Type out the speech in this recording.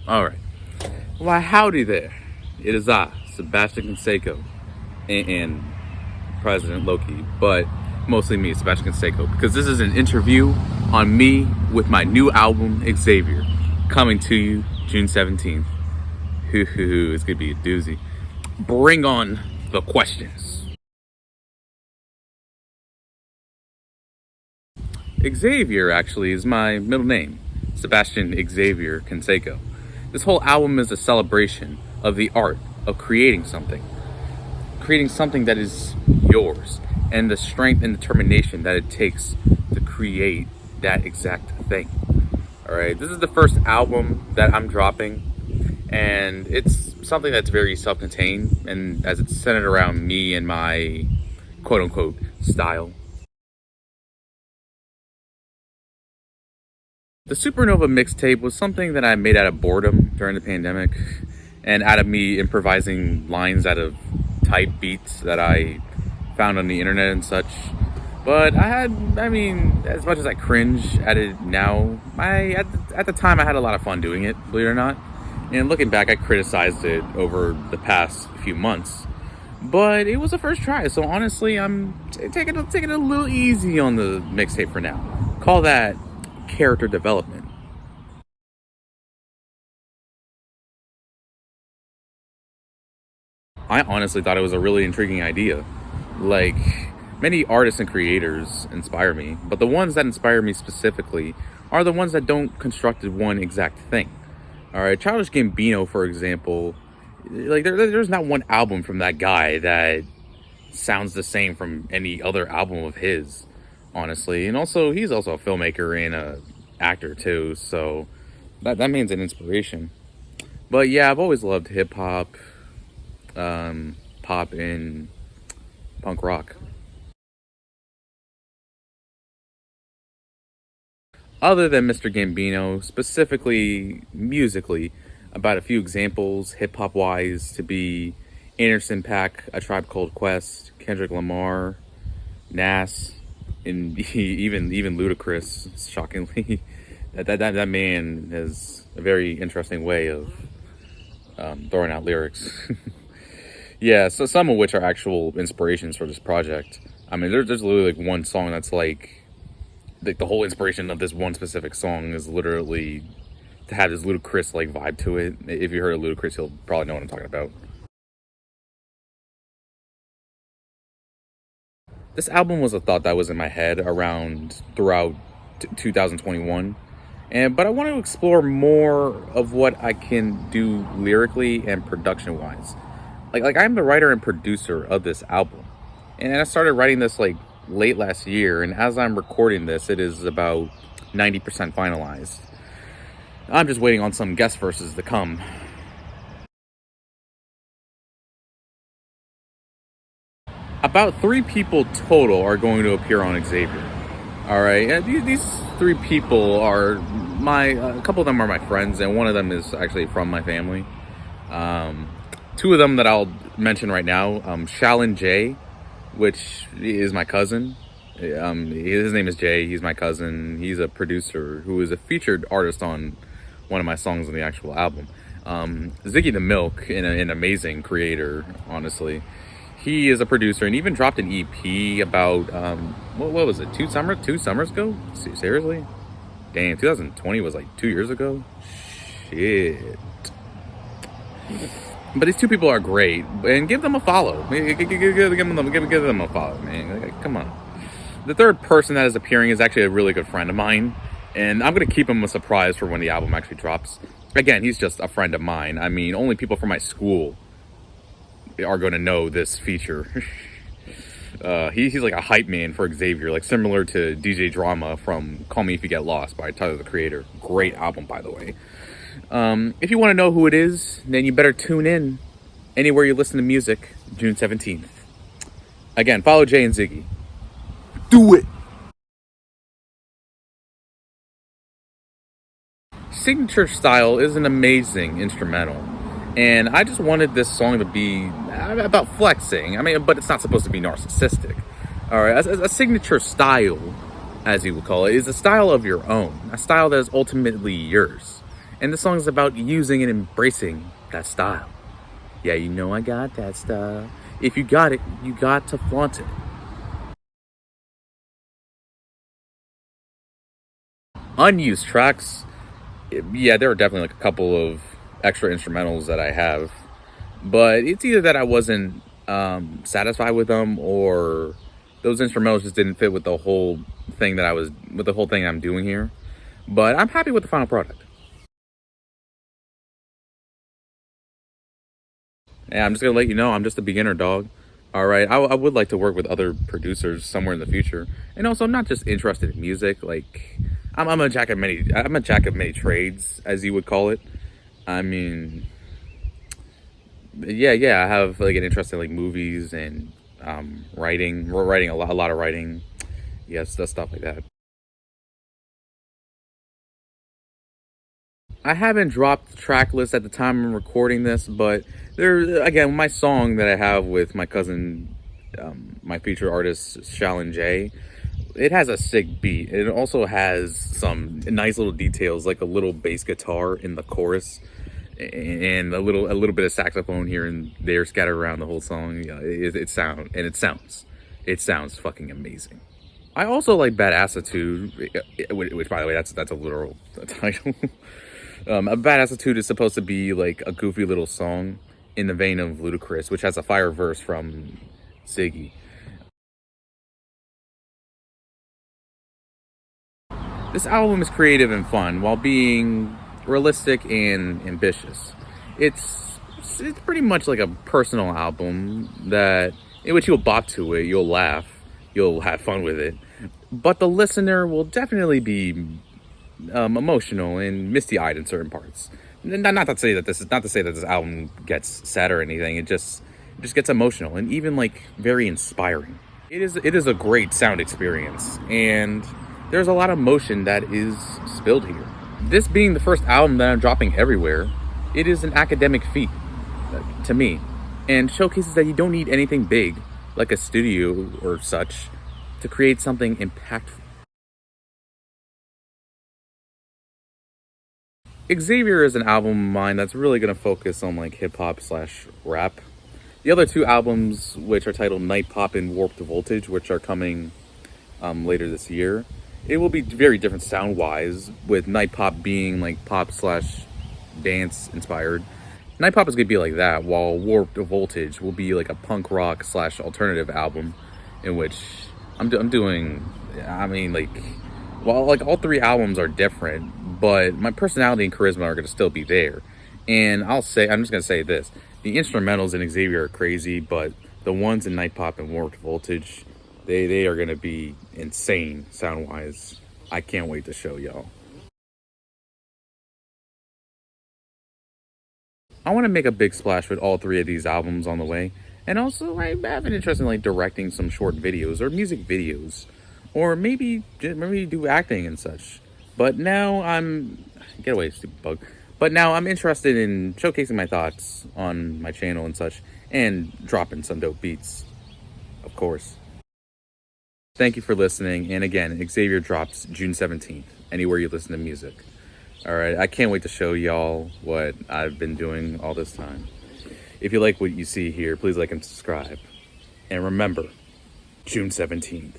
All right. Why, howdy there. It is I, Sebastian Canseco, and President Loki, but mostly me, Sebastian Canseco, because this is an interview on me with my new album, Xavier, coming to you June 17th. It's going to be a doozy. Bring on the questions. Xavier, actually, is my middle name, Sebastian Xavier Canseco. This whole album is a celebration of the art of creating something that is yours, and the strength and determination that it takes to create that exact thing. All right, this is the first album that I'm dropping, and it's something that's very self-contained, and as it's centered around me and my quote-unquote style. The Supernova mixtape was something that I made out of boredom during the pandemic, and out of me improvising lines out of type beats that I found on the internet and such. But as much as I cringe at it now, at the time I had a lot of fun doing it, believe it or not. And looking back, I criticized it over the past few months. But it was a first try, so honestly, I'm taking it a little easy on the mixtape for now. Call that character development. I honestly thought it was a really intriguing idea. Like, many artists and creators inspire me, but the ones that inspire me specifically are the ones that don't construct one exact thing. All right, Childish Gambino, for example, like there's not one album from that guy that sounds the same from any other album of his, honestly. And also, he's also a filmmaker and a actor too, so that means an inspiration. But yeah, I've always loved hip hop, pop, and punk rock. Other than Mr. Gambino, specifically musically, about a few examples, hip hop wise, to be Anderson .Paak, A Tribe Called Quest, Kendrick Lamar, Nas, and even Ludacris. Shockingly, that man has a very interesting way of throwing out lyrics. Yeah, so some of which are actual inspirations for this project. I mean, there's literally like one song that's like the whole inspiration of this one specific song is literally to have this Ludacris like vibe to it. If you heard of Ludacris, you'll probably know what I'm talking about. This album was a thought that was in my head around throughout 2021, but I want to explore more of what I can do lyrically and production wise. Like I'm the writer and producer of this album, and I started writing this like late last year, and as I'm recording this, it is about 90% finalized. I'm just waiting on some guest verses to come. About 3 people total are going to appear on Xavier. All right, and these 3 people are a couple of them are my friends, and one of them is actually from my family. 2 of them that I'll mention right now, Shalin Jay, which is my cousin. His name is Jay. He's my cousin. He's a producer who is a featured artist on one of my songs on the actual album. Ziggy the Milk, an amazing creator, honestly. He is a producer and even dropped an EP about what was it? 2 summers ago? Seriously? Damn, 2020 was like 2 years ago. Shit. But these 2 people are great, and give them a follow. Give them a follow, man. Like, come on. The 3rd person that is appearing is actually a really good friend of mine, and I'm gonna keep him a surprise for when the album actually drops. Again, he's just a friend of mine. I mean, only people from my school are going to know this feature. He's like a hype man for Xavier, like similar to DJ Drama from Call Me If You Get Lost by Tyler the Creator. Great album, by the way. If you want to know who it is, then you better tune in anywhere you listen to music, June 17th. Again, follow Jay and Ziggy. Do it! Signature Style is an amazing instrumental, and I just wanted this song to be about flexing. I mean, but it's not supposed to be narcissistic. All right, a signature style, as you would call it, is a style of your own, a style that is ultimately yours. And the song is about using and embracing that style. Yeah, you know I got that style. If you got it, you got to flaunt it. Unused tracks, yeah, there are definitely like a couple of extra instrumentals that I have, but it's either that I wasn't satisfied with them, or those instrumentals just didn't fit with the whole thing that I was with the whole thing I'm doing here. But I'm happy with the final product. And I'm just gonna let you know I'm just a beginner, dog. All right, I would like to work with other producers somewhere in the future, and also I'm not just interested in music. Like I'm a jack of many trades, as you would call it. I mean, yeah, I have like an interest in like movies and writing a lot of writing. Yes, that stuff like that. I haven't dropped the track list at the time I'm recording this, but there again, my song that I have with my cousin, my featured artist Shalin Jay, it has a sick beat. It also has some nice little details, like a little bass guitar in the chorus, and a little bit of saxophone here and there scattered around the whole song. Yeah, it sounds fucking amazing. I also like Bad Attitude, which by the way, that's a literal title. A Bad Attitude is supposed to be like a goofy little song in the vein of Ludacris, which has a fire verse from Ziggy. This album is creative and fun while being realistic and ambitious. It's pretty much like a personal album that in which you'll bop to it, you'll laugh, you'll have fun with it, but the listener will definitely be emotional and misty-eyed in certain parts. Not to say that this album gets sad or anything. It just gets emotional and even like very inspiring. It is a great sound experience, and there's a lot of emotion that is spilled here. This being the first album that I'm dropping everywhere, it is an academic feat to me, and showcases that you don't need anything big like a studio or such to create something impactful. Xavier is an album of mine that's really going to focus on like hip hop slash rap. The other two albums, which are titled Night Pop and Warped Voltage, which are coming later this year, it will be very different sound wise, with Night Pop being like pop slash dance inspired. Night Pop is going to be like that, while Warped Voltage will be like a punk rock slash alternative album, in which I'm doing, I mean, like, well, like all three albums are different, but my personality and charisma are going to still be there. And I'm just going to say this. The instrumentals in Xavier are crazy, but the ones in Night Pop and Warped Voltage, they are going to be insane sound-wise. I can't wait to show y'all. I want to make a big splash with all three of these albums on the way. And also, I have an interest in like directing some short videos or music videos, or maybe do acting and such. But now get away, stupid bug. But now I'm interested in showcasing my thoughts on my channel and such, and dropping some dope beats, of course. Thank you for listening. And again, Xavier drops June 17th, anywhere you listen to music. All right, I can't wait to show y'all what I've been doing all this time. If you like what you see here, please like and subscribe. And remember, June 17th.